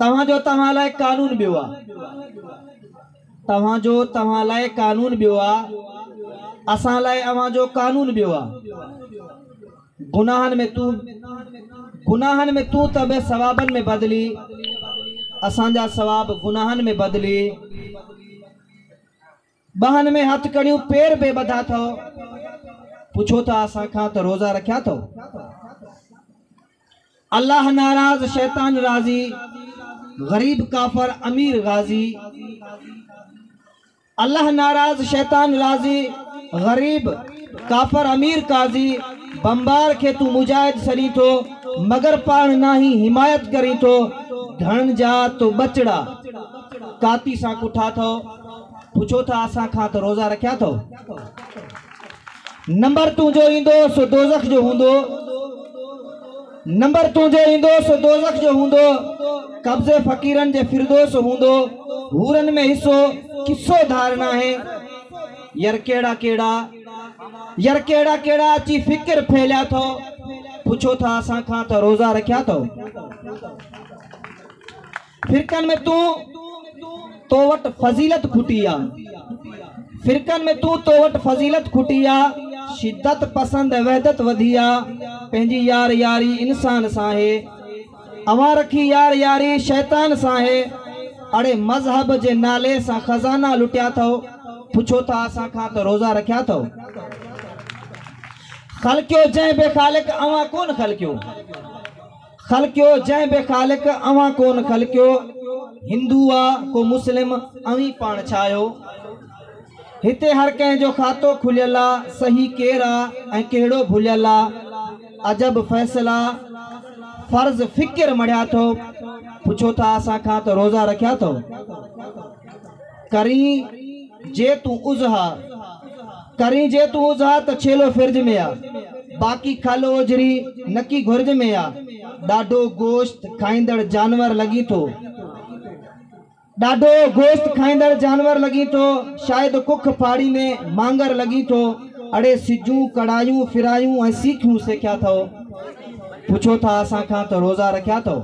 तव्हांजो तव्हां लाइ कानून ॿियो आहे, तव्हांजो तव्हां लाइ कानून ॿियो आहे, असां लाइ अव्हांजो कानून ॿियो आहे। गुनाहनि में तूं त बि सवाबनि में बदिली, असांजा सवाब गुनाहनि में बदिली। ॿहनि में हथ कड़ियूं पेर बे ॿधा अथव, पुछो था असां खां त रोज़ा रखिया अथव। अल्लाह नाराज़ शैतान राज़ी, गरीब काफर अमीर गाज़ी। अल्लाह नाराज़ शैतान राज़ी, गरीब काफर अमीर काज़ी। बम्बार के तू मुजाहिद सड़ी थो, मगर पाण नाही हिमायत करी थो। धन जा तो बचड़ा काती सां कुठा थो, पुछो था असां खां त रोज़ा रखिया अथव। नंबर तुंहिंजो ईंदो सो दोज़ख जो हूंदो, नंबर तुंहिंजो ईंदो सो दोज़ख जो हूंदो। कब्ज़े फ़कीरनि जे फिरदोस हूंदो, हूरनि में हिस्सो किस्सो धारणा है। यार केड़ा केड़ा अची फिक्र फैलिया थो, पुछो था असां खां त रोज़ा रखिया अथव। फिरकन में तू तो वट फजीलत खुटी आ, फिरकन में तू तो वट फजीलत खुटी आ। शिद्दत पसंद वहदत वधिया, पंहिंजी यार यारी इंसान सां है। अवां रखी यार यारी शैतान सां है। अड़े मजहब जे नाले सां खजाना लुटिया थो, पुछो था असां खां त रोज़ा रखिया थो। खलकियो जंहिं बेखालिक अवां कोन खलकियो, खलकियो जंहिं बेखालिक अवां कोन खलकियो। हिंदू आ को मुस्लिम अवी पाण छायो, हिते हर कंहिं जो खातो खुलियल आ। सही केरु आ ऐं कहिड़ो भुलियल आ, अजब फ़ैसिला फर्ज़ फ़िक्र मढ़िया थो, पुछो था असां खां त रोज़ा रखिया थो। करी जे तूं उज़हा, करी जे तूं उज़हा त छेलो फिर्ज में आ, बाक़ी खल ओजरी नकी घुर्ज में आ। ॾाढो गोश्त खाईंदड़ जानवर लगी थो, ॾाढो गोश्त खाईंदड़ जानवर लगी थो। शायद कुख फाड़ी में मांगर लगी थो। अड़े सिजूं कढ़ायूं फिरायूं ऐं सीखियूं सिखिया थो, पुछो था असां खां त रोज़ा रखिया थो।